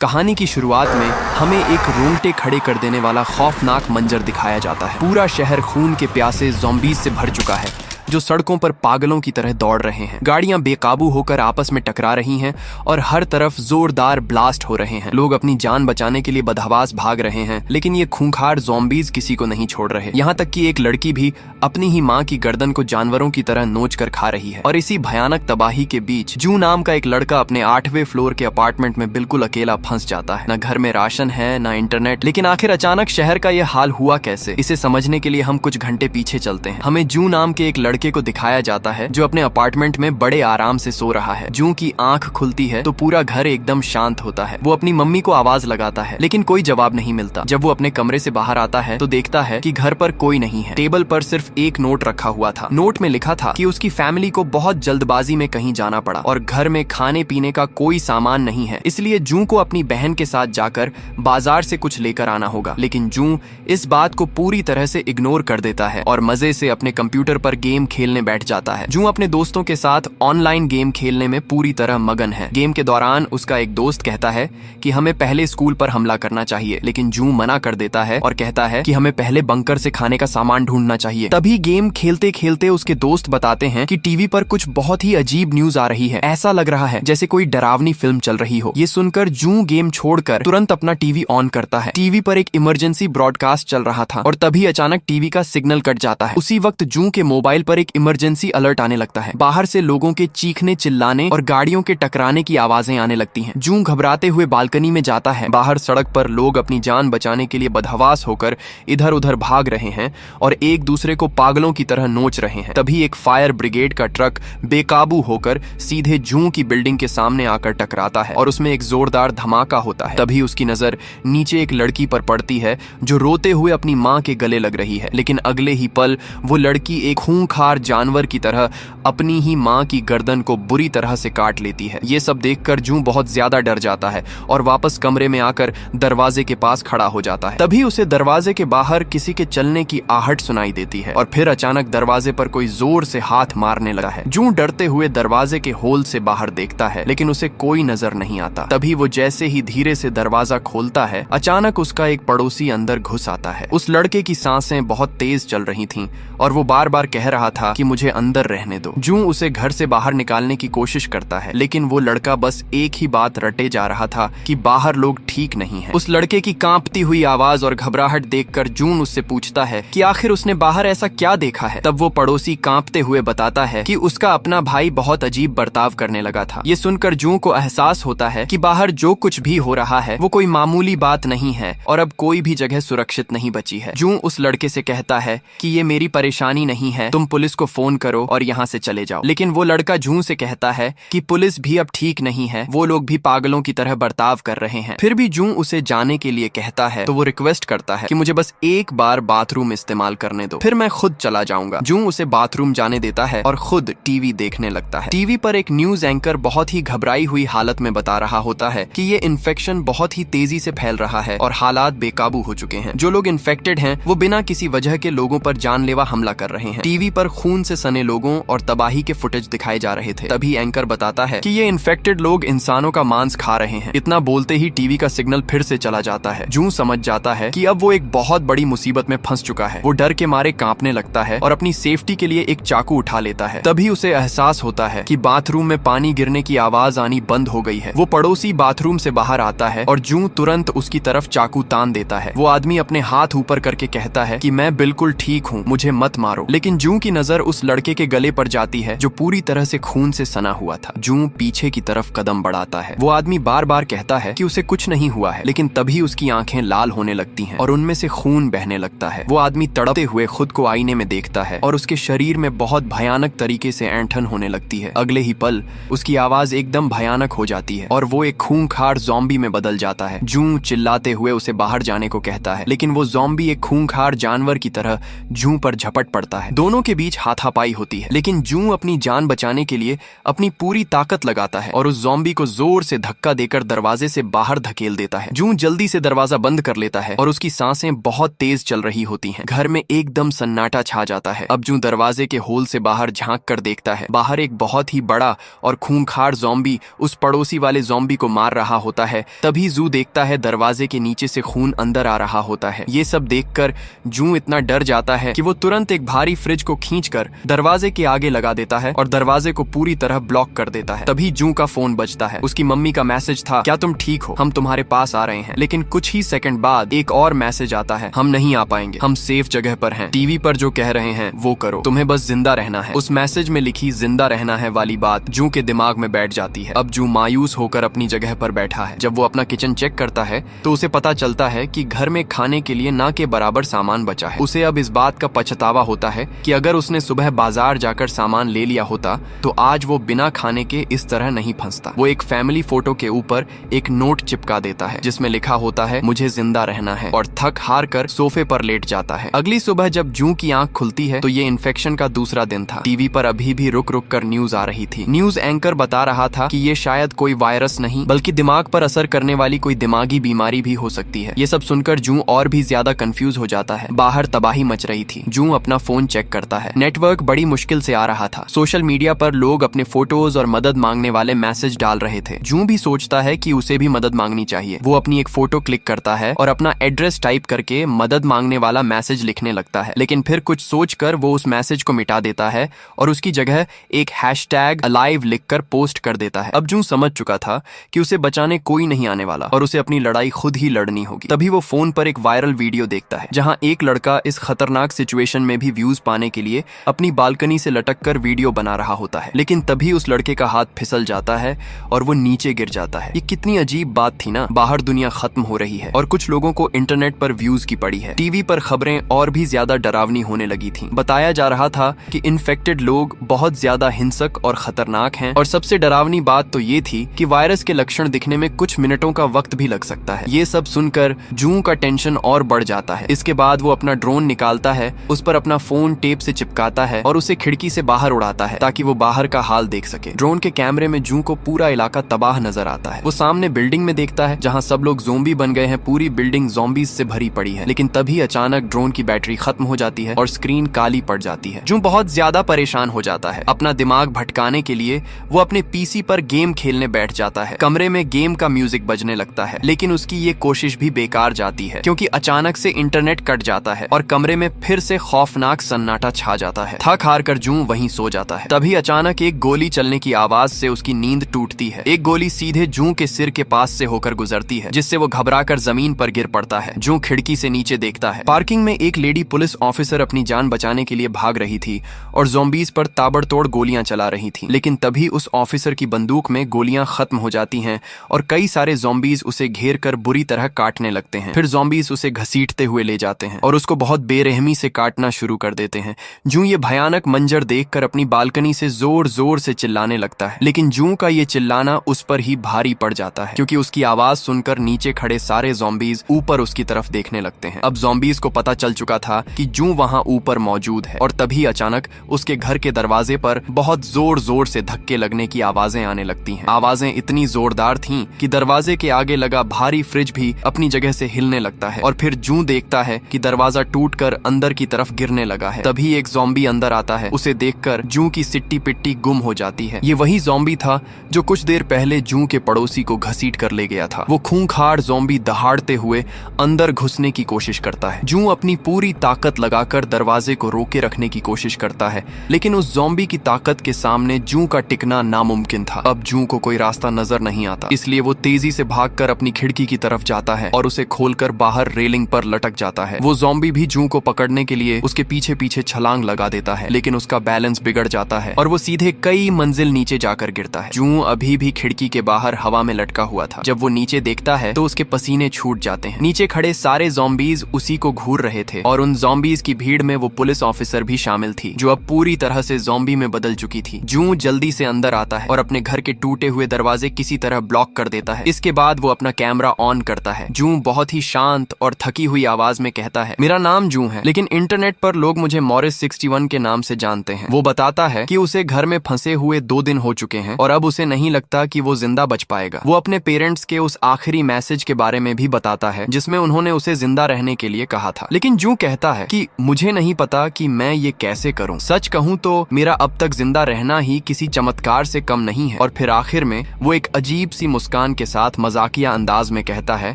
कहानी की शुरुआत में हमें एक रोंगटे खड़े कर देने वाला खौफनाक मंजर दिखाया जाता है। पूरा शहर खून के प्यासे ज़ॉम्बीज़ से भर चुका है जो सड़कों पर पागलों की तरह दौड़ रहे हैं। गाड़ियां बेकाबू होकर आपस में टकरा रही हैं और हर तरफ जोरदार ब्लास्ट हो रहे हैं। लोग अपनी जान बचाने के लिए बदहवास भाग रहे हैं, लेकिन ये खूंखार ज़ॉम्बीज़ किसी को नहीं छोड़ रहे। यहाँ तक कि एक लड़की भी अपनी ही माँ की गर्दन को जानवरों की तरह नोच कर खा रही है। और इसी भयानक तबाही के बीच जू नाम का एक लड़का अपने 8वें फ्लोर के अपार्टमेंट में बिल्कुल अकेला फंस जाता है। न घर में राशन है, न इंटरनेट। लेकिन आखिर अचानक शहर का यह हाल हुआ कैसे? इसे समझने के लिए हम कुछ घंटे पीछे चलते हैं। हमें जू नाम के एक लड़के को दिखाया जाता है जो अपने अपार्टमेंट में बड़े आराम से सो रहा है। जू की आंख खुलती है तो पूरा घर एकदम शांत होता है। वो अपनी मम्मी को आवाज लगाता है, लेकिन कोई जवाब नहीं मिलता। जब वो अपने कमरे से बाहर आता है तो देखता है कि घर पर कोई नहीं है। टेबल पर सिर्फ एक नोट रखा हुआ था। नोट में लिखा था कि उसकी फैमिली को बहुत जल्दबाजी में कहीं जाना पड़ा और घर में खाने पीने का कोई सामान नहीं है, इसलिए जू को अपनी बहन के साथ जाकर बाजार से कुछ लेकर आना होगा। लेकिन जू इस बात को पूरी तरह से इग्नोर कर देता है और मजे से अपने कंप्यूटर पर गेम खेलने बैठ जाता है। जू अपने दोस्तों के साथ ऑनलाइन गेम खेलने में पूरी तरह मगन है। गेम के दौरान उसका एक दोस्त कहता है कि हमें पहले स्कूल पर हमला करना चाहिए, लेकिन जू मना कर देता है और कहता है कि हमें पहले बंकर से खाने का सामान ढूंढना चाहिए। तभी गेम खेलते खेलते उसके दोस्त बताते हैं कि टीवी पर कुछ बहुत ही अजीब न्यूज आ रही है। ऐसा लग रहा है जैसे कोई डरावनी फिल्म चल रही हो। ये सुनकर जू गेम छोड़कर तुरंत अपना टीवी ऑन करता है। टीवी पर एक इमरजेंसी ब्रॉडकास्ट चल रहा था और तभी अचानक टीवी का सिग्नल कट जाता है। उसी वक्त जू के मोबाइल पर एक इमरजेंसी अलर्ट आने लगता है। बाहर से लोगों के चीखने, चिल्लाने और गाड़ियों के टकराने की आवाजें आने लगती हैं। जू घबराते हुए बालकनी में जाता है। बाहर सड़क पर लोग अपनी जान बचाने के लिए बदहवास होकर इधर उधर भाग रहे हैं और एक दूसरे को पागलों की तरह नोच रहे हैं। तभी एक फायर ब्रिगेड का ट्रक बेकाबू होकर सीधे जू की बिल्डिंग के सामने आकर टकराता है और उसमें एक जोरदार धमाका होता है। तभी उसकी नजर नीचे एक लड़की पर पड़ती है जो रोते हुए अपनी माँ के गले लग रही है। लेकिन अगले ही पल वो लड़की एक खूंखार जानवर की तरह अपनी ही माँ की गर्दन को बुरी तरह से काट लेती है। ये सब देखकर जू बहुत ज्यादा डर जाता है और वापस कमरे में आकर दरवाजे के पास खड़ा हो जाता है। तभी उसे दरवाजे के बाहर किसी के चलने की आहट सुनाई देती है और फिर अचानक दरवाजे पर कोई जोर से हाथ मारने लगा है। जू डरते हुए दरवाजे के होल से बाहर देखता है, लेकिन उसे कोई नजर नहीं आता। तभी वो जैसे ही धीरे से दरवाजा खोलता है, अचानक उसका एक पड़ोसी अंदर घुस आता है। उस लड़के की सांसें बहुत तेज चल रही थीं और वो बार बार कह रहा था कि मुझे अंदर रहने दो। जू उसे घर से बाहर निकालने की कोशिश करता है, लेकिन वो लड़का बस एक ही बात रटे जा रहा था कि बाहर लोग ठीक नहीं हैं। उस लड़के की कांपती हुई आवाज और घबराहट देखकर जून उससे पूछता है कि आखिर उसने बाहर ऐसा क्या देखा है। तब वो पड़ोसी कांपते हुए बताता है कि उसका अपना भाई बहुत अजीब बर्ताव करने लगा था। ये सुनकर जू को एहसास होता है कि बाहर जो कुछ भी हो रहा है वो कोई मामूली बात नहीं है और अब कोई भी जगह सुरक्षित नहीं बची है। जू उस लड़के से कहता है कि ये मेरी परेशानी नहीं है, तुम पुलिस को फोन करो और यहाँ से चले जाओ। लेकिन वो लड़का जू से कहता है कि पुलिस भी अब ठीक नहीं है, वो लोग भी पागलों की तरह बर्ताव कर रहे हैं। फिर भी जू उसे जाने के लिए कहता है तो वो रिक्वेस्ट करता है कि मुझे बस एक बार बाथरूम इस्तेमाल करने दो, फिर मैं खुद चला जाऊंगा। जू उसे बाथरूम जाने देता है और खुद टीवी देखने लगता है। टीवी पर एक न्यूज एंकर बहुत ही घबराई हुई हालत में बता रहा होता है कि ये इन्फेक्शन बहुत ही तेजी से फैल रहा है और हालात बेकाबू हो चुके हैं। जो लोग इन्फेक्टेड हैं वो बिना किसी वजह के लोगों पर जानलेवा हमला कर रहे हैं। टीवी पर खून से सने लोगों और तबाही के फुटेज दिखाए जा रहे थे। तभी एंकर बताता है कि ये इन्फेक्टेड लोग इंसानों का मांस खा रहे हैं। इतना बोलते ही टीवी का सिग्नल फिर से चला जाता है। जू समझ जाता है कि अब वो एक बहुत बड़ी मुसीबत में फंस चुका है। वो डर के मारे कांपने लगता है और अपनी सेफ्टी के लिए एक चाकू उठा लेता है। तभी उसे एहसास होता है कि बाथरूम में पानी गिरने की आवाज आनी बंद हो गई है। वो पड़ोसी बाथरूम से बाहर आता है और जू तुरंत उसकी तरफ चाकू तान देता है। वो आदमी अपने हाथ ऊपर करके कहता है कि मैं बिल्कुल ठीक हूँ, मुझे मत मारो। लेकिन जू की नजर उस लड़के के गले पर जाती है जो पूरी तरह से खून से सना हुआ था। जू पीछे की तरफ कदम बढ़ाता है। वो आदमी बार बार कहता है कि उसे कुछ नहीं हुआ है, लेकिन तभी उसकी आंखें लाल होने लगती हैं और उनमें से खून बहने लगता है। वो आदमी तड़पते हुए खुद को आईने में देखता है और उसके शरीर में बहुत भयानक तरीके से ऐंठन होने लगती है। अगले ही पल उसकी आवाज एकदम भयानक हो जाती है और वो एक खूंखार ज़ॉम्बी में बदल जाता है। जू चिल्लाते हुए उसे बाहर जाने को कहता है, लेकिन वो ज़ॉम्बी एक खूंखार जानवर की तरह जू पर झपट पड़ता है। दोनों के बीच बीच हाथापाई होती है, लेकिन जू अपनी जान बचाने के लिए अपनी पूरी ताकत लगाता है और उस ज़ॉम्बी को जोर से धक्का देकर दरवाजे से बाहर धकेल देता है। जू जल्दी से दरवाजा बंद कर लेता है और उसकी सांसें बहुत तेज चल रही होती हैं। घर में एकदम सन्नाटा छा जाता है। अब जू दरवाजे के होल से बाहर झांक कर देखता है। बाहर एक बहुत ही बड़ा और खूंखार ज़ॉम्बी उस पड़ोसी वाले ज़ॉम्बी को मार रहा होता है। तभी जू देखता है दरवाजे के नीचे से खून अंदर आ रहा होता है। ये सब देखकर जू इतना डर जाता है कि वो तुरंत एक भारी फ्रिज को खींचकर दरवाजे के आगे लगा देता है और दरवाजे को पूरी तरह ब्लॉक कर देता है। तभी जू का फोन बजता है। उसकी मम्मी का मैसेज था, क्या तुम ठीक हो, हम तुम्हारे पास आ रहे हैं। लेकिन कुछ ही सेकंड बाद एक और मैसेज आता है, हम नहीं आ पाएंगे, हम सेफ जगह पर हैं, टीवी पर जो कह रहे हैं वो करो, तुम्हें बस जिंदा रहना है। उस मैसेज में लिखी जिंदा रहना है वाली बात जू के दिमाग में बैठ जाती है। अब जू मायूस होकर अपनी जगह पर बैठा है। जब वो अपना किचन चेक करता है तो उसे पता चलता है कि घर में खाने के लिए ना के बराबर सामान बचा है। उसे अब इस बात का पछतावा होता है कि अगर उसने सुबह बाजार जाकर सामान ले लिया होता तो आज वो बिना खाने के इस तरह नहीं फंसता। वो एक फैमिली फोटो के ऊपर एक नोट चिपका देता है जिसमें लिखा होता है, मुझे जिंदा रहना है, और थक हार कर सोफे पर लेट जाता है। अगली सुबह जब जू की आंख खुलती है तो ये इन्फेक्शन का दूसरा दिन था। टीवी पर अभी भी रुक रुक कर न्यूज आ रही थी। न्यूज एंकर बता रहा था कि ये शायद कोई वायरस नहीं बल्कि दिमाग पर असर करने वाली कोई दिमागी बीमारी भी हो सकती है। ये सब सुनकर जू और भी ज्यादा कंफ्यूज हो जाता है। बाहर तबाही मच रही थी। जू अपना फोन चेक करता है। नेटवर्क बड़ी मुश्किल से आ रहा था। सोशल मीडिया पर लोग अपने फोटोज और मदद मांगने वाले मैसेज डाल रहे थे। जू भी सोचता है कि उसे भी मदद मांगनी चाहिए। वो अपनी एक फोटो क्लिक करता है और अपना एड्रेस टाइप करके मदद मांगने वाला मैसेज लिखने लगता है, लेकिन फिर कुछ सोचकर वो उस मैसेज को मिटा देता है और उसकी जगह एक हैशटैग अलाइव लिखकर पोस्ट कर देता है। अब जू समझ चुका था कि उसे बचाने कोई नहीं आने वाला और उसे अपनी लड़ाई खुद ही लड़नी होगी। तभी वो फोन पर एक वायरल वीडियो देखता है जहां एक लड़का इस खतरनाक सिचुएशन में भी व्यूज पाने के लिए अपनी बालकनी से लटक कर वीडियो बना रहा होता है। लेकिन तभी उस लड़के का हाथ फिसल जाता है और वो नीचे गिर जाता है। ये कितनी अजीब बात थी ना। बाहर दुनिया खत्म हो रही है और कुछ लोगों को इंटरनेट पर व्यूज की पड़ी है। टीवी पर खबरें और भी ज्यादा डरावनी होने लगी थी। बताया जा रहा था कि इन्फेक्टेड लोग बहुत ज्यादा हिंसक और खतरनाक हैं, और सबसे डरावनी बात तो ये थी कि वायरस के लक्षण दिखने में कुछ मिनटों का वक्त भी लग सकता है। ये सब सुनकर जू का टेंशन और बढ़ जाता है। इसके बाद वो अपना ड्रोन निकालता है, उस पर अपना फोन टेप से चिपकाता है और उसे खिड़की से बाहर उड़ाता है ताकि वो बाहर का हाल देख सके। ड्रोन के कैमरे में जू को पूरा इलाका तबाह नजर आता है। वो सामने बिल्डिंग में देखता है जहां सब लोग ज़ोंबी बन गए हैं। पूरी बिल्डिंग ज़ॉम्बीज से भरी पड़ी है। लेकिन तभी अचानक ड्रोन की बैटरी खत्म हो जाती है और स्क्रीन काली पड़ जाती है। जू बहुत ज्यादा परेशान हो जाता है। अपना दिमाग भटकाने के लिए वो अपने पीसी पर गेम खेलने बैठ जाता है। कमरे में गेम का म्यूजिक बजने लगता है, लेकिन उसकी ये कोशिश भी बेकार जाती है क्योंकि अचानक से इंटरनेट कट जाता है और कमरे में फिर से खौफनाक सन्नाटा छा जाता है। थक हार कर जू वहीं सो जाता है। तभी अचानक एक गोली चलने की आवाज से उसकी नींद टूटती है। एक गोली सीधे जू के सिर के पास से होकर गुजरती है, जिससे वो घबराकर जमीन पर गिर पड़ता है। जू खिड़की से नीचे देखता है। पार्किंग में एक लेडी पुलिस ऑफिसर अपनी जान बचाने के लिए भाग रही थी और ज़ॉम्बीज पर ताबड़तोड़ गोलियां चला रही थी। लेकिन तभी उस ऑफिसर की बंदूक में गोलियां खत्म हो जाती हैं और कई सारे ज़ॉम्बीज उसे घेर कर बुरी तरह काटने लगते हैं। फिर ज़ॉम्बीज उसे घसीटते हुए ले जाते हैं और उसको बहुत बेरहमी से काटना शुरू कर देते हैं। जू ये भयानक मंजर देखकर अपनी बालकनी से जोर जोर से चिल्लाने लगता है, लेकिन जू का ये चिल्लाना उस पर ही भारी पड़ जाता है क्योंकि उसकी आवाज सुनकर नीचे खड़े सारे ज़ॉम्बीज ऊपर उसकी तरफ देखने लगते हैं। अब ज़ॉम्बीज को पता चल चुका था कि जू वहां ऊपर मौजूद है और तभी अचानक उसके घर के दरवाजे पर बहुत जोर जोर से धक्के लगने की आवाजें आने लगती हैं। आवाजें इतनी जोरदार थीं कि दरवाजे के आगे लगा भारी फ्रिज भी अपनी जगह से हिलने लगता है और फिर जू देखता है कि दरवाजा टूटकर अंदर की तरफ गिरने लगा है। तभी एक ज़ॉम्बी अंदर आता है। उसे देखकर जू की सिट्टी पिट्टी गुम हो जाती है। ये वही ज़ॉम्बी था जो कुछ देर पहले जू के पड़ोसी को घसीट कर ले गया था। वो खूंखार ज़ॉम्बी दहाड़ते हुए अंदर घुसने की कोशिश करता है। जू अपनी पूरी ताकत लगाकर दरवाजे को रोके रखने की कोशिश करता है, लेकिन उस ज़ॉम्बी की ताकत के सामने जू का टिकना नामुमकिन था। अब जू को कोई रास्ता नजर नहीं आता, इसलिए वो तेजी से भागकर अपनी खिड़की की तरफ जाता है और उसे खोलकर बाहर रेलिंग पर लटक जाता है। वो ज़ॉम्बी भी जू को पकड़ने के लिए उसके पीछे पीछे छलांग लगा देता है, लेकिन उसका बैलेंस बिगड़ जाता है और वो सीधे कई मंजिल नीचे जाकर गिरता है। जू अभी भी खिड़की के बाहर हवा में लटका हुआ था। जब वो नीचे देखता है तो उसके पसीने छूट जाते हैं। नीचे खड़े सारे ज़ॉम्बीज उसी को घूर रहे थे और उन ज़ॉम्बीज की भीड़ में वो पुलिस ऑफिसर भी शामिल थी जो अब पूरी तरह से ज़ॉम्बी में बदल चुकी थी। जू जल्दी से अंदर आता है और अपने घर के टूटे हुए दरवाजे किसी तरह ब्लॉक कर देता है। इसके बाद वो अपना कैमरा ऑन करता है। जू बहुत ही शांत और थकी हुई आवाज में कहता है, मेरा नाम जू है, लेकिन इंटरनेट पर लोग मुझे मॉरिस 61 के नाम से जानते हैं। वो बताता है कि उसे घर में फंसे हुए 2 दिन हो चुके हैं और अब उसे नहीं लगता कि वो जिंदा बच पाएगा। वो अपने पेरेंट्स के उस आखिरी मैसेज के बारे में भी बताता है जिसमें उन्होंने उसे जिंदा रहने के लिए कहा था। लेकिन जू कहता है कि मुझे नहीं पता कि मैं ये कैसे करूं। सच कहूं तो मेरा अब तक जिंदा रहना ही किसी चमत्कार से कम नहीं है। और फिर आखिर में वो एक अजीब सी मुस्कान के साथ मजाकिया अंदाज में कहता है,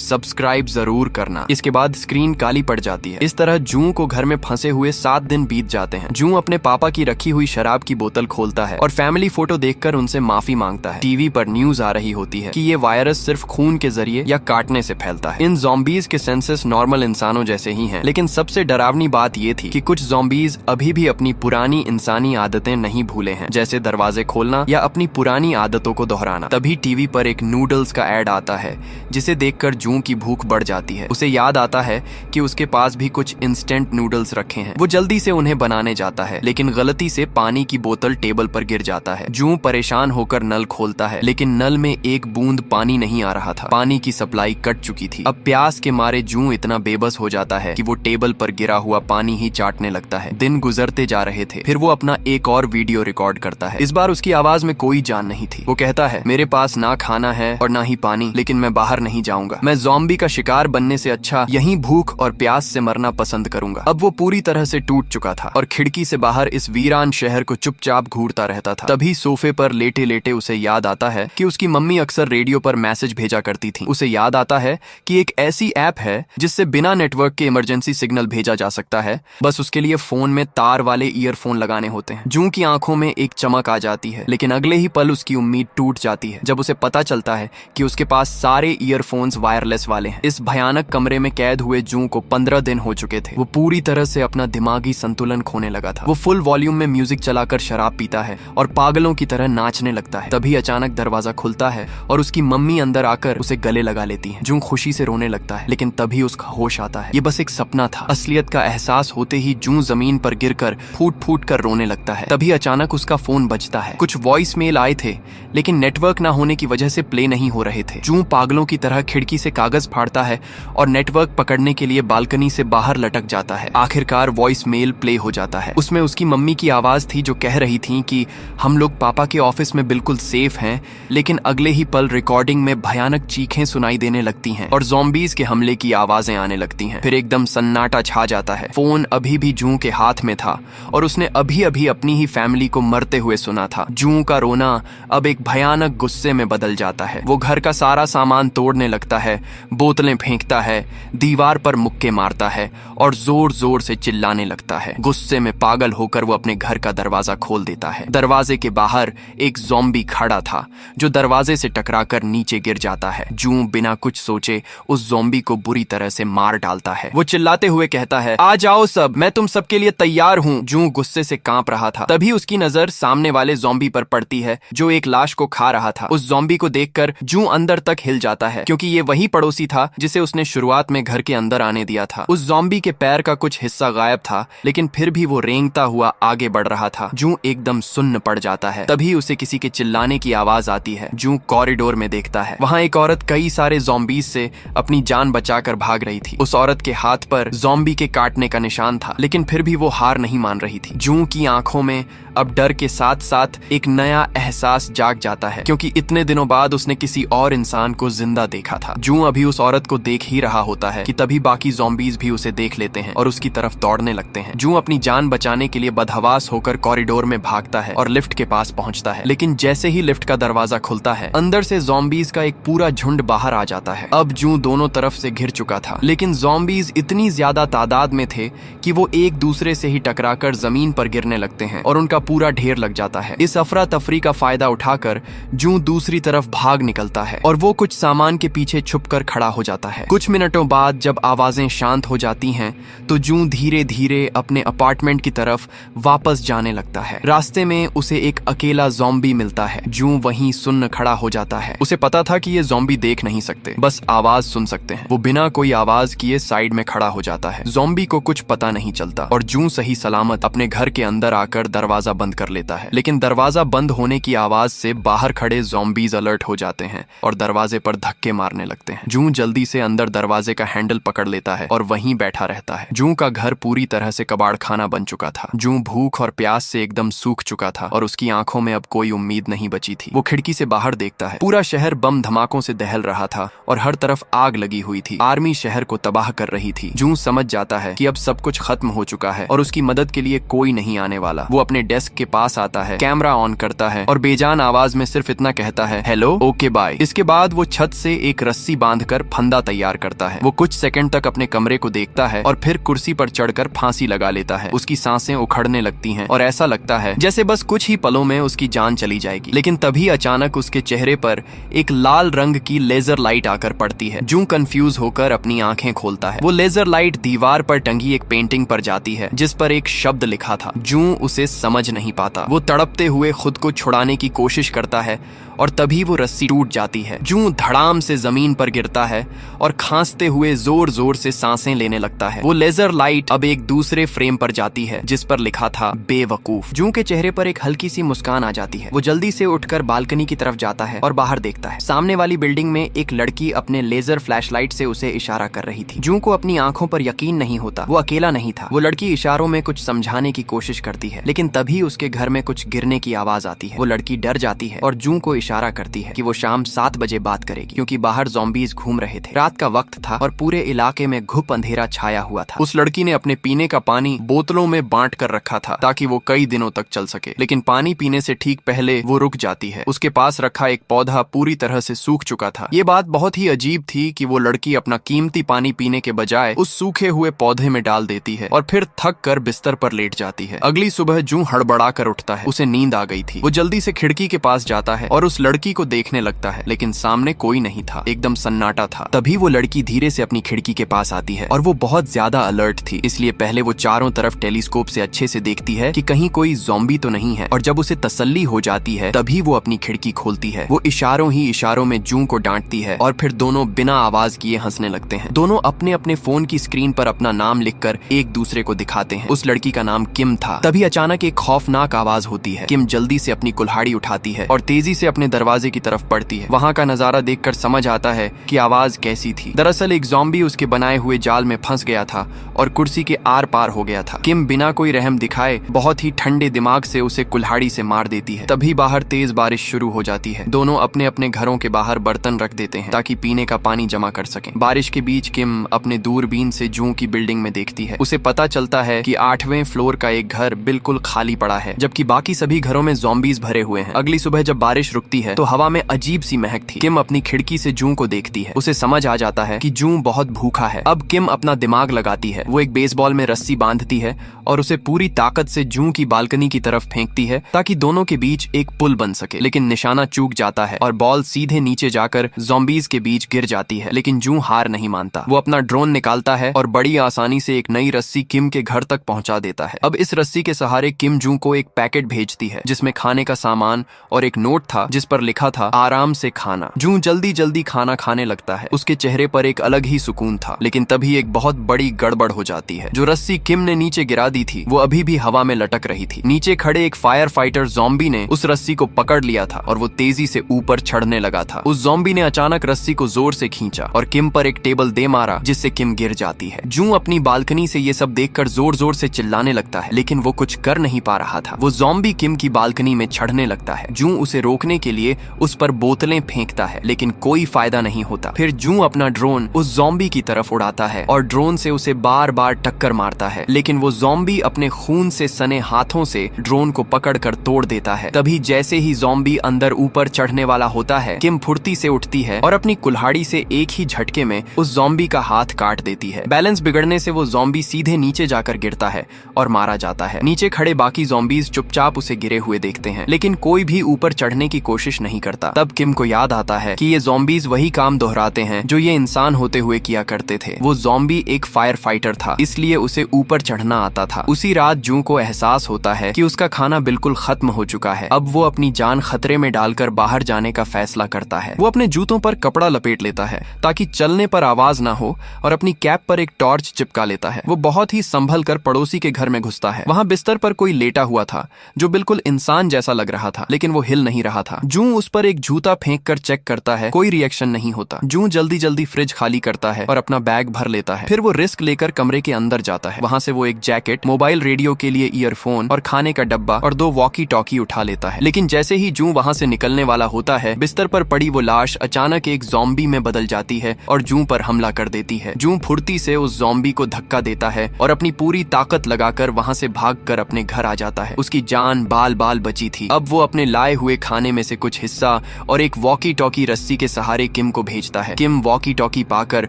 सब्सक्राइब जरूर करना। इसके बाद स्क्रीन काली पड़ जाती है। इस तरह जू को घर में फंसे हुए 7 दिन बीत जाते हैं। जू अपने पापा की रखी हुई शराब की बोतल खोलता है और फैमिली फोटो देखकर उनसे माफी मांगता है। टीवी पर न्यूज आ रही होती है कि ये वायरस सिर्फ खून के जरिए या काटने से फैलता है। इन ज़ॉम्बीज के सेंसेस नॉर्मल इंसानों जैसे ही हैं, लेकिन सबसे डरावनी बात ये थी कि कुछ ज़ॉम्बीज अभी भी अपनी पुरानी इंसानी आदतें नहीं भूले हैं, जैसे दरवाजे खोलना या अपनी पुरानी आदतों को दोहराना। तभी टीवी पर एक नूडल्स का ऐड आता है जिसे देखकर जू की भूख बढ़ जाती है। उसे याद आता है कि उसके पास भी कुछ इंस्टेंट नूडल्स रखे हैं। वो जल्दी से उन्हें बनाने जाता है, लेकिन गलती से पानी की बोतल टेबल पर गिर जाता है। जू परेशान होकर नल खोलता है, लेकिन नल में एक बूंद पानी नहीं आ रहा था। पानी की सप्लाई कट चुकी थी। अब प्यास के मारे जू इतना बेबस हो जाता है कि वो टेबल पर गिरा हुआ पानी ही चाटने लगता है। दिन गुजरते जा रहे थे। फिर वो अपना एक और वीडियो रिकॉर्ड करता है। इस बार उसकी आवाज में कोई जान नहीं थी। वो कहता है, मेरे पास ना खाना है और ना ही पानी, लेकिन मैं बाहर नहीं जाऊंगा। मैं ज़ॉम्बी का शिकार बनने से अच्छा यहीं भूख और प्यास से मरना पसंद करूंगा। अब वो पूरी तरह से टूट चुका था और खिड़की से बाहर इस वीरान शहर को चुपचाप घूरता रहता था। तभी सोफे पर लेटे लेटे उसे याद आता है कि उसकी मम्मी अक्सर रेडियो पर मैसेज भेजा करती थी। उसे याद आता है कि एक ऐसी ऐप है जिससे बिना नेटवर्क के इमरजेंसी सिग्नल भेजा जा सकता है। बस उसके लिए फोन में तार वाले ईयरफोन लगाने होते हैं। जू की आंखों में एक चमक आ जाती है, लेकिन अगले ही पल उसकी उम्मीद टूट जाती है जब उसे पता चलता है कि उसके पास सारे ईयरफोन्स वायरलेस वाले हैं। इस भयानक कमरे में कैद हुए जू को 15 दिन हो चुके थे। वो पूरी तरह से अपना दिमागी संतुलन खोने लगा था। वो फुल वॉल्यूम में म्यूजिक चलाकर शराब पीता है और पागलों की तरह नाचने लगता है। तभी अचानक दरवाजा खुलता है और उसकी मम्मी अंदर आकर उसे गले लगा लेती है। जू खुशी से रोने लगता है, लेकिन तभी उसका होश आता है। ये बस एक सपना था। असलियत का एहसास होते ही जू जमीन पर गिरकर फूट फूट कर रोने लगता है। तभी अचानक उसका फोन बजता है। कुछ वॉइस मेल आए थे, लेकिन नेटवर्क ना होने की वजह से प्ले नहीं हो रहे थे। जू पागलों की तरह खिड़की से कागज फाड़ता है और नेटवर्क पकड़ने के लिए बालकनी से बाहर लटक जाता है। आखिरकार वॉइस मेल प्ले हो जाता है। उसमें उसकी मम्मी की आवाज थी जो कह रही थी कि हम लोग पापा के ऑफिस में बिल्कुल सेफ हैं, लेकिन अगले ही पल रिकॉर्डिंग में भयानक चीखें सुनाई देने लगती हैं और ज़ॉम्बीज के हमले की आवाजें आने लगती हैं। फिर एकदम सन्नाटा छा जाता है। फोन अभी भी जू के हाथ में था और उसने अभी अभी अपनी ही फैमिली को मरते हुए सुना था। जू का रोना अब एक भयानक गुस्से में बदल जाता है। वो घर का सारा सामान तोड़ने लगता है, बोतलें फेंकता है, दीवार पर मुक्के मारता है और जोर जोर से चिल्लाने लगता है। गुस्से में पागल होकर वो अपने घर का दरवाजा खोल देता है। दरवाजे के बाहर एक ज़ॉम्बी खड़ा था जो दरवाजे से टकराकर नीचे गिर जाता है। जू बिना कुछ सोचे उस ज़ॉम्बी को बुरी तरह से मार डालता है। वो चिल्लाते हुए कहता है, आ जाओ सब, मैं तुम सबके लिए तैयार हूँ। जू गुस्से से कांप रहा था। तभी उसकी नजर सामने वाले ज़ॉम्बी पर पड़ती है जो एक लाश को खा रहा था। उस ज़ॉम्बी को देखकर जू अंदर तक हिल जाता है, क्योंकि ये वही पड़ोसी था जिसे उसने शुरुआत में घर के अंदर आने दिया था। उस ज़ॉम्बी के पैर का कुछ हिस्सा गायब था, लेकिन फिर भी वो रेंगता हुआ आगे बढ़ रहा था। जू एकदम सुन्न पड़ जाता है। तभी उसे किसी के चिल्लाने की आवाज आती है। जू कॉरिडोर में देखता है। वहाँ एक औरत कई सारे ज़ॉम्बीज से अपनी जान बचाकर भाग रही थी। उस औरत के हाथ पर ज़ॉम्बी के काटने का निशान था, लेकिन फिर भी वो हार नहीं मान रही थी। जू की आंखों में अब डर के साथ साथ एक नया एहसास जाग जाता है, क्योंकि इतने दिनों बाद उसने किसी और इंसान को जिंदा देखा था। जू अभी उस औरत को देख ही रहा होता है कि तभी बाकी ज़ॉम्बीज भी उसे देख लेते हैं और उसकी तरफ दौड़ने लगते हैं। जू अपनी जान बचाने के लिए बदहवास होकर कॉरिडोर में भागता है और लिफ्ट के पास पहुंचता है, लेकिन जैसे ही लिफ्ट का दरवाजा खुलता है, अंदर से ज़ॉम्बीज का एक पूरा झुंड बाहर आ जाता है। अब जू दोनों तरफ से घिर चुका था, लेकिन ज़ॉम्बीज इतनी ज्यादा तादाद में थे कि वो एक दूसरे से ही टकराकर जमीन पर गिरने लगते हैं और उनका पूरा ढेर लग जाता है। इस अफरा तफरी का फायदा उठाकर जू दूसरी तरफ भाग निकलता है और वो कुछ सामान के पीछे छुपकर खड़ा हो जाता है। कुछ मिनटों बाद जब आवाजें शांत हो जाती हैं, तो जू धीरे धीरे अपने अपार्टमेंट की तरफ वापस जाने लगता है। रास्ते में उसे एक अकेला ज़ॉम्बी मिलता है। जू वहीं सुन्न खड़ा हो जाता है। उसे पता था कि ये ज़ॉम्बी देख नहीं सकते, बस आवाज सुन सकते हैं। वो बिना कोई आवाज किए साइड में खड़ा हो जाता है। ज़ॉम्बी को कुछ पता नहीं चलता और जू सही सलामत अपने घर के अंदर आकर दरवाजा दरवाजा बंद कर लेता है, लेकिन दरवाजा बंद होने की आवाज से बाहर खड़े ज़ॉम्बीज अलर्ट हो जाते हैं और दरवाजे पर धक्के मारने लगते हैं। जून जल्दी से अंदर दरवाजे का हैंडल पकड़ लेता है और वहीं बैठा रहता है। जून का घर पूरी तरह से कबाड़ खाना बन चुका था। जून भूख और प्यास से एकदम सूख चुका था और उसकी आंखों में अब कोई उम्मीद नहीं बची थी। वो खिड़की से बाहर देखता है। पूरा शहर बम धमाकों से दहल रहा था और हर तरफ आग लगी हुई थी। आर्मी शहर को तबाह कर रही थी। जून समझ जाता है कि अब सब कुछ खत्म हो चुका है और उसकी मदद के लिए कोई नहीं आने वाला। वो अपने डेस्क के पास आता है, कैमरा ऑन करता है और बेजान आवाज में सिर्फ इतना कहता है, हेलो, ओके, बाय। इसके बाद वो छत से एक रस्सी बांधकर फंदा तैयार करता है। वो कुछ सेकंड तक अपने कमरे को देखता है और फिर कुर्सी पर चढ़कर फांसी लगा लेता है। उसकी सांसें उखड़ने लगती हैं और ऐसा लगता है जैसे बस कुछ ही पलों में उसकी जान चली जाएगी। लेकिन तभी अचानक उसके चेहरे पर एक लाल रंग की लेजर लाइट आकर पड़ती है। जून कंफ्यूज होकर अपनी आंखें खोलता है। वो लेजर लाइट दीवार पर टंगी एक पेंटिंग पर जाती है जिस पर एक शब्द लिखा था। जून उसे समझ नहीं पाता। वो तड़पते हुए खुद को छुड़ाने की कोशिश करता है और तभी वो रस्सी टूट जाती है। जून धड़ाम से जमीन पर गिरता है और खांसते हुए जोर जोर से सांसें लेने लगता है। वो लेजर लाइट अब एक दूसरे फ्रेम पर जाती है जिस पर लिखा था, बेवकूफ। जून के चेहरे पर एक हल्की सी मुस्कान आ जाती है। वो जल्दी से उठकर बालकनी की तरफ जाता है और बाहर देखता है। सामने वाली बिल्डिंग में एक लड़की अपने लेजर फ्लैशलाइट से उसे इशारा कर रही थी। जून को अपनी आंखों पर यकीन नहीं होता। वो अकेला नहीं था। वो लड़की इशारों में कुछ समझाने की कोशिश करती है, लेकिन तभी उसके घर में कुछ गिरने की आवाज आती है। वो लड़की डर जाती है और जून को इशारा करती है कि वो शाम 7 बजे बात करेगी, क्योंकि बाहर ज़ॉम्बीज घूम रहे थे। रात का वक्त था और पूरे इलाके में घुप अंधेरा छाया हुआ था। उस लड़की ने अपने पीने का पानी बोतलों में बांट कर रखा था ताकि वो कई दिनों तक चल सके, लेकिन पानी पीने से ठीक पहले वो रुक जाती है। उसके पास रखा एक पौधा पूरी तरह से सूख चुका था। ये बात बहुत ही अजीब थी कि वो लड़की अपना कीमती पानी पीने के बजाय उस सूखे हुए पौधे में डाल देती है और फिर थक कर बिस्तर पर लेट जाती है। अगली सुबह जून हड़बड़ा कर उठता है। उसे नींद आ गई थी। वो जल्दी से खिड़की के पास जाता है और उस लड़की को देखने लगता है, लेकिन सामने कोई नहीं था। एकदम सन्नाटा था। तभी वो लड़की धीरे से अपनी खिड़की के पास आती है और वो बहुत ज्यादा अलर्ट थी, इसलिए पहले वो चारों तरफ टेलीस्कोप से अच्छे से देखती है कि कहीं कोई ज़ॉम्बी तो नहीं है। और जब उसे तसल्ली हो जाती है तभी वो अपनी खिड़की खोलती है। वो इशारों ही इशारों में जून को डांटती है और फिर दोनों बिना आवाज किए हंसने लगते हैं। दोनों अपने अपने फोन की स्क्रीन पर अपना नाम लिखकर एक दूसरे को दिखाते हैं। उस लड़की का नाम किम था। तभी अचानक एक खौफनाक आवाज होती है। किम जल्दी से अपनी कुल्हाड़ी उठाती है और तेजी से अपने दरवाजे की तरफ बढ़ती है। वहाँ का नजारा देखकर समझ आता है कि आवाज कैसी थी। दरअसल एक ज़ॉम्बी उसके बनाए हुए जाल में फंस गया था और कुर्सी के आर पार हो गया था। किम बिना कोई रहम दिखाए बहुत ही ठंडे दिमाग से उसे कुल्हाड़ी से मार देती है। तभी बाहर तेज बारिश शुरू हो जाती है। दोनों अपने अपने घरों के बाहर बर्तन रख देते हैं ताकि पीने का पानी जमा कर सकें। बारिश के बीच किम अपने दूरबीन से जून की बिल्डिंग में देखती है। उसे पता चलता है कि 8वें फ्लोर का एक घर बिल्कुल खाली पड़ा है, जबकि बाकी सभी घरों में ज़ॉम्बीज भरे हुए हैं। अगली सुबह जब बारिश रुकती है तो हवा में अजीब सी महक थी। किम अपनी खिड़की से जून को देखती है। उसे समझ आ जाता है कि जून बहुत भूखा है। अब किम अपना दिमाग लगाती है। वो एक बेसबॉल में रस्सी बांधती है और उसे पूरी ताकत से जून की बालकनी की तरफ फेंकती है ताकि दोनों के बीच एक पुल बन सके, लेकिन निशाना चूक जाता है और बॉल सीधे नीचे जाकर ज़ॉम्बीज के बीच गिर जाती है। लेकिन जून हार नहीं मानता। वो अपना ड्रोन निकालता है और बड़ी आसानी से एक नई रस्सी किम के घर तक पहुंचा देता है। अब इस रस्सी के सहारे किम जून को एक पैकेट भेजती है जिसमें खाने का सामान और एक नोट था जिस पर लिखा था, आराम से खाना। जून जल्दी जल्दी खाना खाने लगता है। उसके चेहरे पर एक अलग ही सुकून था, लेकिन तभी एक बहुत बड़ी गड़बड़ हो जाती है। जो रस्सी किम ने नीचे गिरा दी थी वो अभी भी हवा में लटक रही थी। नीचे खड़े एक फायर फाइटर ज़ॉम्बी ने उस रस्सी को पकड़ लिया था और वो तेजी से ऊपर चढ़ने लगा था। उस ज़ॉम्बी ने अचानक रस्सी को जोर से खींचा और किम पर एक टेबल दे मारा जिससे किम गिर जाती है। जून अपनी बालकनी से ये सब देखकर जोर जोर से चिल्लाने लगता है, लेकिन वो कुछ कर नहीं पा रहा था। वो ज़ॉम्बी किम की बालकनी में चढ़ने लगता है। जून उसे रोकने के लिए उस पर बोतलें फेंकता है, लेकिन कोई फायदा नहीं होता। फिर जून अपना ड्रोन उस ज़ॉम्बी की तरफ उड़ाता है और ड्रोन से उसे बार बार टक्कर मारता है, लेकिन वो ज़ॉम्बी अपने खून से सने हाथों से ड्रोन को पकड़कर तोड़ देता है। तभी जैसे ही ज़ॉम्बी अंदर ऊपर चढ़ने वाला होता है, किम फुर्ती से उठती है और अपनी कुल्हाड़ी से एक ही झटके में उस ज़ॉम्बी का हाथ काट देती है। बैलेंस बिगड़ने से वो ज़ॉम्बी सीधे नीचे जाकर गिरता है और मारा जाता है। नीचे खड़े बाकी ज़ॉम्बीज चुपचाप उसे गिरे हुए देखते हैं, लेकिन कोई भी ऊपर चढ़ने की कोशिश कोशिश नहीं करता। तब किम को याद आता है कि ये ज़ॉम्बीज वही काम दोहराते हैं जो ये इंसान होते हुए किया करते थे। वो ज़ॉम्बी एक फायर फाइटर था, इसलिए उसे ऊपर चढ़ना आता था। उसी रात जू को एहसास होता है कि उसका खाना बिल्कुल खत्म हो चुका है। अब वो अपनी जान खतरे में डालकर बाहर जाने का फैसला करता है। वो अपने जूतों पर कपड़ा लपेट लेता है ताकि चलने पर आवाज ना हो और अपनी कैप पर एक टॉर्च चिपका लेता है। वो बहुत ही संभल कर पड़ोसी के घर में घुसता है। वहाँ बिस्तर पर कोई लेटा हुआ था जो बिल्कुल इंसान जैसा लग रहा था, लेकिन वो हिल नहीं रहा था। जू उस पर एक जूता फेंक कर चेक करता है, कोई रिएक्शन नहीं होता। जू जल्दी जल्दी फ्रिज खाली करता है और अपना बैग भर लेता है। फिर वो रिस्क लेकर कमरे के अंदर जाता है। वहाँ से वो एक जैकेट, मोबाइल रेडियो के लिए ईयरफोन और खाने का डब्बा और 2 वॉकी टॉकी उठा लेता है। लेकिन जैसे ही जू वहाँ से निकलने वाला होता है, बिस्तर पर पड़ी वो लाश अचानक एक ज़ॉम्बी में बदल जाती है और जू पर हमला कर देती है। जू फुर्ती से उस ज़ॉम्बी को धक्का देता है और अपनी पूरी ताकत लगाकर वहाँ से भागकर अपने घर आ जाता है। उसकी जान बाल बाल बची थी। अब वो अपने लाए हुए खाने में से कुछ हिस्सा और एक वॉकी टॉकी रस्सी के सहारे किम को भेजता है। किम वॉकी टॉकी पाकर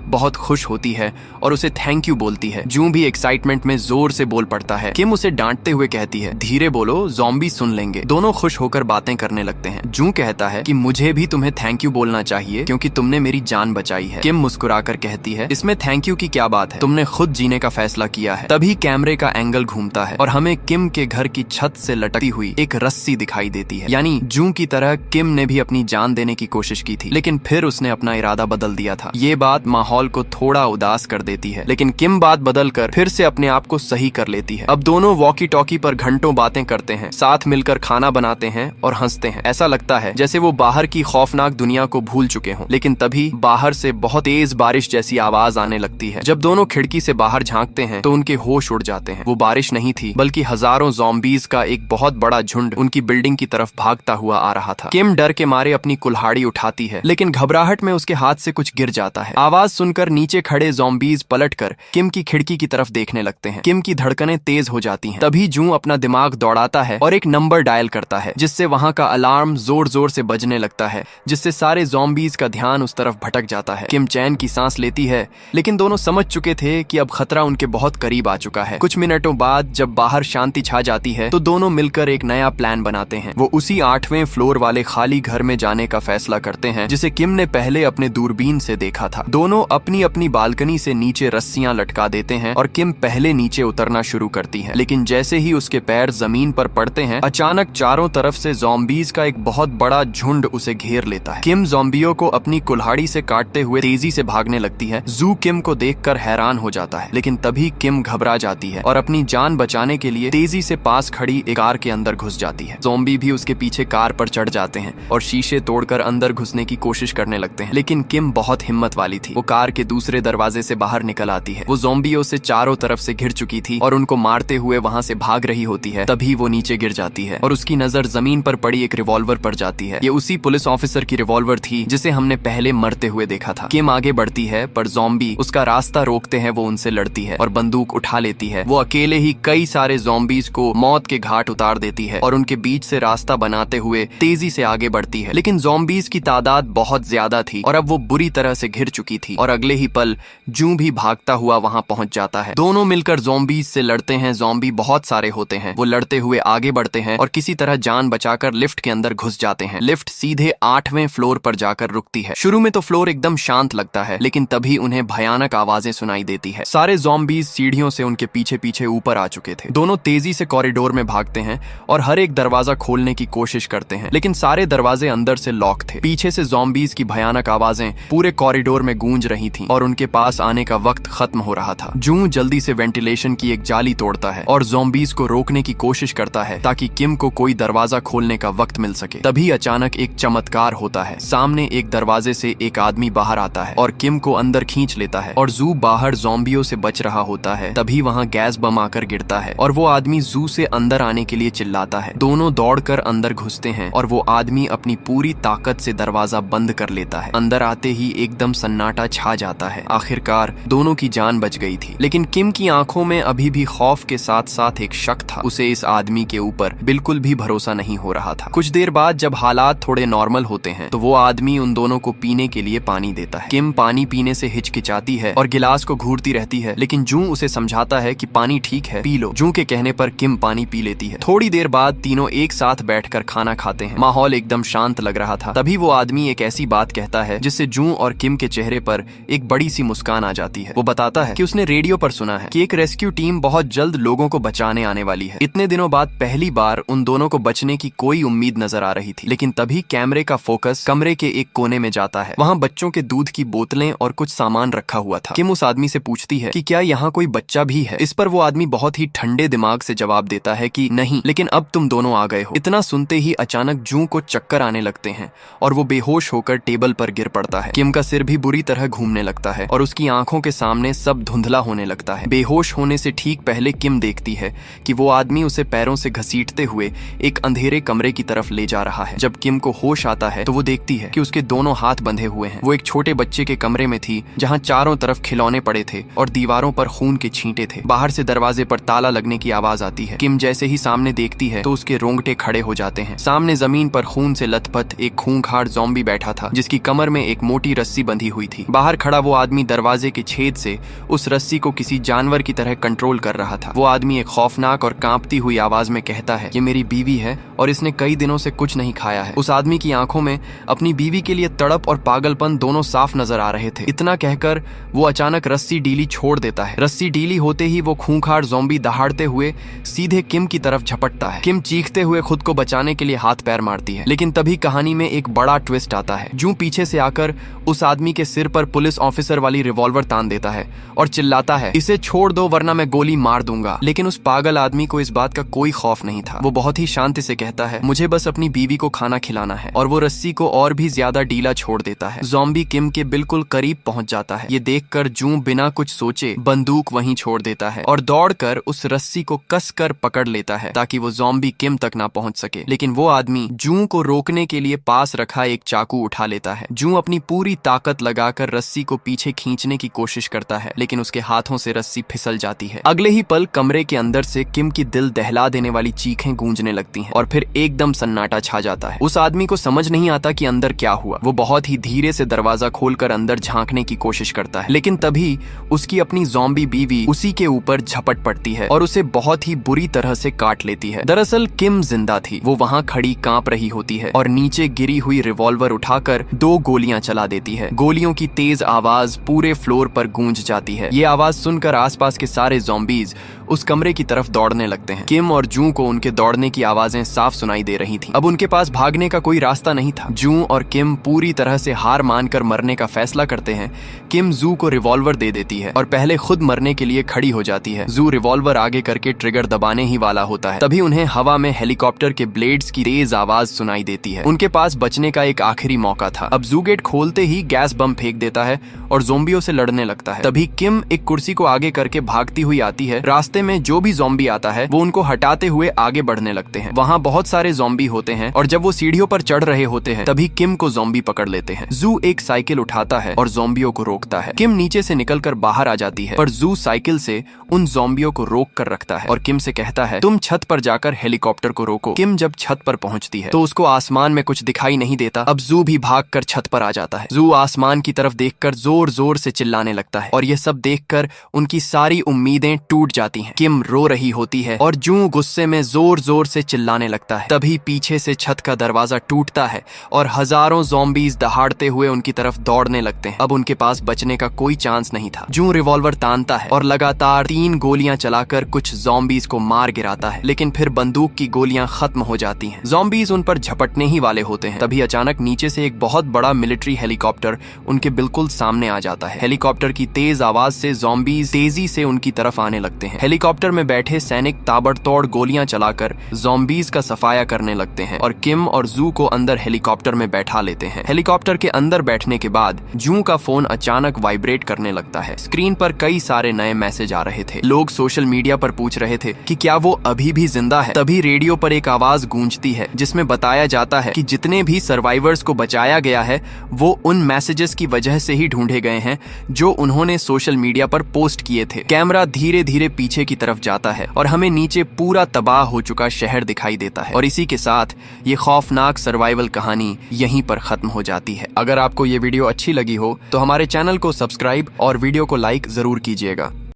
बहुत खुश होती है और उसे थैंक यू बोलती है। जू भी एक्साइटमेंट में जोर से बोल पड़ता है। किम उसे डांटते हुए कहती है, धीरे बोलो, ज़ॉम्बी सुन लेंगे। दोनों खुश होकर बातें करने लगते हैं। जू कहता है कि मुझे भी तुम्हें थैंक यू बोलना चाहिए क्योंकि तुमने मेरी जान बचाई है। किम मुस्कुराकर कहती है, इसमें थैंक यू की क्या बात है, तुमने खुद जीने का फैसला किया है। तभी कैमरे का एंगल घूमता है और हमें किम के घर की छत से लटकती हुई एक रस्सी दिखाई देती है। यानी जू की तरह किम ने भी अपनी जान देने की कोशिश की थी, लेकिन फिर उसने अपना इरादा बदल दिया था। ये बात माहौल को थोड़ा उदास कर देती है, लेकिन किम बात बदलकर फिर से अपने आप को सही कर लेती है। अब दोनों वॉकी टॉकी पर घंटों बातें करते हैं, साथ मिलकर खाना बनाते हैं और हंसते हैं। ऐसा लगता है जैसे वो बाहर की खौफनाक दुनिया को भूल चुके हों। लेकिन तभी बाहर से बहुत तेज बारिश जैसी आवाज आने लगती है। जब दोनों खिड़की से बाहर झांकते हैं तो उनके होश उड़ जाते हैं। वो बारिश नहीं थी बल्कि हजारों ज़ॉम्बीज का एक बहुत बड़ा झुंड उनकी बिल्डिंग की तरफ भागता हुआ आ रहा था। किम डर के मारे अपनी कुल्हाड़ी उठाती है, लेकिन घबराहट में उसके हाथ से कुछ गिर जाता है। आवाज सुनकर नीचे खड़े ज़ॉम्बीज पलटकर किम की खिड़की की तरफ देखने लगते हैं। किम की धड़कनें तेज हो जाती हैं। तभी जू अपना दिमाग दौड़ाता है और एक नंबर डायल करता है, जिससे वहां का अलार्म जोर जोर से बजने लगता है, जिससे सारे ज़ॉम्बीज का ध्यान उस तरफ भटक जाता है। किम चैन की सांस लेती है, लेकिन दोनों समझ चुके थे कि अब खतरा उनके बहुत करीब आ चुका है। कुछ मिनटों बाद जब बाहर शांति छा जाती है तो दोनों मिलकर एक नया प्लान बनाते हैं। वो उसी 8वें फ्लोर वाले खाली घर में जाने का फैसला करते हैं जिसे किम ने पहले अपने दूरबीन से देखा था। दोनों अपनी अपनी बालकनी से नीचे रस्सियां लटका देते हैं और किम पहले नीचे उतरना शुरू करती है। लेकिन जैसे ही उसके पैर जमीन पर पड़ते हैं, अचानक चारों तरफ से ज़ॉम्बीज का एक बहुत बड़ा झुंड उसे घेर लेता है। किम ज़ॉम्बियों को अपनी कुल्हाड़ी से काटते हुए तेजी से भागने लगती है। जू किम को देखकर हैरान हो जाता है, लेकिन तभी किम घबरा जाती है और अपनी जान बचाने के लिए तेजी से पास खड़ी एक कार के अंदर घुस जाती है। ज़ॉम्बी भी उसके पीछे कार पर चढ़ जाते हैं और शीशे तोड़कर अंदर घुसने की कोशिश करने लगते हैं, लेकिन किम बहुत हिम्मत वाली थी। वो कार के दूसरे दरवाजे से बाहर निकल आती है। वो ज़ॉम्बियों से चारों तरफ से घिर चुकी थी और उनको मारते हुए वहाँ से भाग रही होती है। तभी वो नीचे गिर जाती है और उसकी नजर जमीन पर पड़ी एक रिवॉल्वर पर जाती है। ये उसी पुलिस ऑफिसर की रिवॉल्वर थी जिसे हमने पहले मरते हुए देखा था। किम आगे बढ़ती है पर ज़ॉम्बी उसका रास्ता रोकते हैं। वो उनसे लड़ती है और बंदूक उठा लेती है। वो अकेले ही कई सारे ज़ॉम्बीज को मौत के घाट उतार देती है और उनके बीच से रास्ता बनाते हुए तेजी से आगे बढ़ती है। लेकिन ज़ॉम्बीज की तादाद बहुत ज्यादा थी और अब वो बुरी तरह से घिर चुकी थी और अगले ही पल जू भी भागता हुआ वहां पहुंच जाता है। दोनों मिलकर ज़ॉम्बीज से लड़ते हैं। ज़ॉम्बी बहुत सारे होते हैं। वो लड़ते हुए आगे बढ़ते हैं और किसी तरह जान बचाकर लिफ्ट के अंदर घुस जाते हैं। लिफ्ट सीधे 8वें फ्लोर पर जाकर रुकती है। शुरू में तो फ्लोर एकदम शांत लगता है, लेकिन तभी उन्हें भयानक आवाजें सुनाई देती है। सारे ज़ॉम्बीज सीढ़ियों से उनके पीछे पीछे ऊपर आ चुके थे। दोनों तेजी से कॉरिडोर में भागते हैं और हर एक दरवाजा खोलने की कोशिश करते हैं, लेकिन सारे दरवाजे अंदर से लॉक थे। पीछे से ज़ॉम्बीज की भयानक आवाजें पूरे कॉरिडोर में गूंज रही थीं और उनके पास आने का वक्त खत्म हो रहा था। जू जल्दी से वेंटिलेशन की एक जाली तोड़ता है और ज़ॉम्बीज को रोकने की कोशिश करता है ताकि किम को कोई दरवाजा खोलने का वक्त मिल सके। तभी अचानक एक चमत्कार होता है। सामने एक दरवाजे से एक आदमी बाहर आता है और किम को अंदर खींच लेता है और जू बाहर ज़ॉम्बियों से बच रहा होता है। तभी वहाँ गैस बम आकर गिरता है और वो आदमी जू से अंदर आने के लिए चिल्लाता है। दोनों दौड़कर अंदर घुसते हैं और वो आदमी अपनी पूरी ताकत से दरवाजा बंद कर लेता है। अंदर आते ही एकदम सन्नाटा छा जाता है। आखिरकार दोनों की जान बच गई थी, लेकिन किम की आंखों में अभी भी खौफ के साथ साथ एक शक था। उसे इस आदमी के ऊपर बिल्कुल भी भरोसा नहीं हो रहा था। कुछ देर बाद जब हालात थोड़े नॉर्मल होते हैं तो वो आदमी उन दोनों को पीने के लिए पानी देता है। किम पानी पीने से हिचकिचाती है और गिलास को घूरती रहती है, लेकिन जू उसे समझाता है कि पानी ठीक है, पी लो। जू के कहने पर किम पानी पी लेती है। थोड़ी देर बाद तीनों एक साथ बैठकर खाना खाते हैं। माहौल एकदम शांत लग रहा था। तभी वो आदमी एक ऐसी बात कहता है जिससे जू और किम के चेहरे पर एक बड़ी सी मुस्कान आ जाती है। वो बताता है कि उसने रेडियो पर सुना है कि एक रेस्क्यू टीम बहुत जल्द लोगों को बचाने आने वाली है। इतने दिनों बाद पहली बार उन दोनों को बचने की कोई उम्मीद नजर आ रही थी, लेकिन तभी कैमरे का फोकस कमरे के एक कोने में जाता है। वहाँ बच्चों के दूध की बोतलें और कुछ सामान रखा हुआ था। किम उस आदमी से पूछती है कि क्या यहाँ कोई बच्चा भी है। इस पर वो आदमी बहुत ही ठंडे दिमाग से जवाब देता है कि नहीं, लेकिन अब तुम दोनों आ गए हो। इतना सुनते ही अचानक जू को चक्कर आने लगते हैं और वो बेहोश होकर टेबल पर गिर पड़ता है। किम का सिर भी बुरी तरह घूमने लगता है और उसकी आंखों के सामने सब धुंधला होने लगता है। बेहोश होने से ठीक पहले किम देखती है कि वो आदमी उसे पैरों से घसीटते हुए एक अंधेरे कमरे की तरफ ले जा रहा है। जब किम को होश आता है तो वो देखती है कि उसके दोनों हाथ बंधे हुए हैं। वो एक छोटे बच्चे के कमरे में थी जहाँ चारों तरफ खिलौने पड़े थे और दीवारों पर खून के छींटे थे। बाहर से दरवाजे पर ताला लगने की आवाज आती है। किम जैसे ही सामने देखती है तो उसके रोंगटे खड़े हो जाते हैं। सामने जमीन पर खून से लथपथ एक खूंखार ज़ॉम्बी बैठा था जिसकी कमर में एक मोटी रस्सी बंधी हुई थी। बाहर खड़ा वो आदमी दरवाजे के छेद से उस रस्सी को किसी जानवर की तरह कंट्रोल कर रहा था। वो आदमी एक खौफनाक और कांपती हुई आवाज में कहता है, ये मेरी बीवी है और इसने कई दिनों से कुछ नहीं खाया है। उस आदमी की आंखों में अपनी बीवी के लिए तड़प और पागलपन दोनों साफ नजर आ रहे थे। इतना कहकर वो अचानक रस्सी ढीली छोड़ देता है। रस्सी ढीली होते ही वो खूंखार ज़ॉम्बी दहाड़ते हुए सीधे किम की तरफ झपटता है। किम चीखते हुए खुद को बचाने के लिए हाथ पैर मारती है, लेकिन तभी कहानी में एक बड़ा ट्विस्ट आता है। जू पीछे से आकर उस आदमी के सिर पर पुलिस ऑफिसर वाली रिवॉल्वर तान देता है और चिल्लाता है, इसे छोड़ दो वरना मैं गोली मार दूंगा। लेकिन उस पागल आदमी को इस बात का कोई खौफ नहीं था। वो बहुत ही शांति से कहता है, मुझे बस अपनी बीवी को खाना खिलाना है, और वो रस्सी को और भी ज्यादा ढीला छोड़ देता है। ज़ॉम्बी किम के बिल्कुल करीब पहुंच जाता है। ये देखकर जू बिना कुछ सोचे बंदूक वहीं छोड़ देता है और दौड़कर उस रस्सी को कसकर पकड़ लेता है ताकि वो ज़ॉम्बी किम तक ना पहुंच सके। लेकिन वो आदमी जू को रोकने के लिए पास रखा एक चाकू उठा लेता है। जू अपनी पूरी ताकत लगाकर रस्सी को पीछे खींचने की कोशिश करता है, लेकिन उसके हाथों से रस्सी फिसल जाती है। अगले ही पल कमरे के अंदर से किम की दिल दहला देने वाली चीखें गूंजने लगती हैं और फिर एकदम सन्नाटा छा जाता है। उस आदमी को समझ नहीं आता कि अंदर क्या हुआ। वो बहुत ही धीरे से दरवाजा खोलकर अंदर झांकने की कोशिश करता है, लेकिन तभी उसकी अपनी ज़ॉम्बी बीवी उसी के ऊपर झपट पड़ती है और उसे बहुत ही बुरी तरह से काट लेती है। दरअसल किम जिंदा थी। वो वहाँ खड़ी कांप रही होती है और नीचे गिरी हुई रिवॉल्वर उठाकर 2 गोलियां चला देती है। गोलियों की तेज आवाज पूरे फ्लोर पर गूंज जाती है। ये आवाज सुनकर आसपास के सारे ज़ॉम्बीज उस कमरे की तरफ दौड़ने लगते हैं। किम और जू को उनके दौड़ने की आवाजें साफ सुनाई दे रही थीं। अब उनके पास भागने का कोई रास्ता नहीं था। जू और किम पूरी तरह से हार मानकर मरने का फैसला करते हैं। किम जू को रिवॉल्वर दे देती है और पहले खुद मरने के लिए खड़ी हो जाती है। जू रिवॉल्वर आगे करके ट्रिगर दबाने ही वाला होता है। तभी उन्हें हवा में हेलीकॉप्टर के ब्लेड्स की तेज आवाज सुनाई देती है। उनके पास बचने का एक आखिरी मौका था। अब जू गेट खोलते ही गैस बम फेंक देता है और ज़ॉम्बियों से लड़ने लगता है। तभी किम एक कुर्सी को आगे करके भागती हुई आती है। रास्ते में जो भी ज़ॉम्बी आता है वो उनको हटाते हुए आगे बढ़ने लगते हैं। वहाँ बहुत सारे ज़ॉम्बी होते हैं और जब वो सीढ़ियों पर चढ़ रहे होते हैं तभी किम को ज़ॉम्बी पकड़ लेते हैं। जू एक साइकिल उठाता है और ज़ॉम्बियों को रोकता है। किम नीचे से निकलकर बाहर आ जाती है, पर जू साइकिल से उन ज़ॉम्बियों को रोक कर रखता है और किम से कहता है, तुम छत पर जाकर हेलीकॉप्टर को रोको। किम जब छत पर पहुंचती है तो उसको आसमान में कुछ दिखाई नहीं देता। अब जू भी भागकर छत पर आ जाता है। जू आसमान की तरफ देखकर जोर जोर से चिल्लाने लगता है और ये सब देखकर उनकी सारी उम्मीदें टूट जाती हैं। किम रो रही होती है और जू गुस्से में जोर जोर से चिल्लाने लगता है। तभी पीछे से छत का दरवाजा टूटता है और हजारों ज़ॉम्बीज दहाड़ते हुए उनकी तरफ दौड़ने लगते हैं। अब उनके पास बचने का कोई चांस नहीं था। जू रिवॉल्वर तानता है और लगातार 3 गोलियां चलाकर कुछ ज़ॉम्बीज को मार गिराता है, लेकिन फिर बंदूक की गोलियां खत्म हो जाती हैं। ज़ॉम्बीज उन पर झपटने ही वाले होते हैं। तभी अचानक नीचे से एक बहुत बड़ा मिलिट्री हेलीकॉप्टर उनके बिल्कुल सामने आ जाता है। हेलीकॉप्टर की तेज आवाज से ज़ॉम्बीज तेजी से उनकी तरफ आने लगते हैं। हेलीकॉप्टर में बैठे सैनिक ताबड़तोड़ गोलियां चलाकर ज़ॉम्बीज का सफाया करने लगते हैं और किम और जू को अंदर हेलीकॉप्टर में बैठा लेते हैं। हेलीकॉप्टर के अंदर बैठने के बाद जू का फोन अचानक वाइब्रेट करने लगता है। स्क्रीन पर कई सारे नए मैसेज आ रहे थे। लोग सोशल मीडिया पर पूछ रहे थे कि क्या वो अभी भी जिंदा है। तभी रेडियो पर एक आवाज गूंजती है जिसमें बताया जाता है कि जितने भी सर्वाइवर्स को बचाया गया है वो उन मैसेजेस की वजह से ही ढूंढे गए हैं जो उन्होंने सोशल मीडिया पर पोस्ट किए थे। कैमरा धीरे धीरे पीछे की तरफ जाता है और हमें नीचे पूरा तबाह हो चुका शहर दिखाई देता है और इसी के साथ ये खौफनाक सर्वाइवल कहानी यहीं पर खत्म हो जाती है। अगर आपको ये वीडियो अच्छी लगी हो तो हमारे चैनल को सब्सक्राइब और वीडियो को लाइक जरूर कीजिएगा।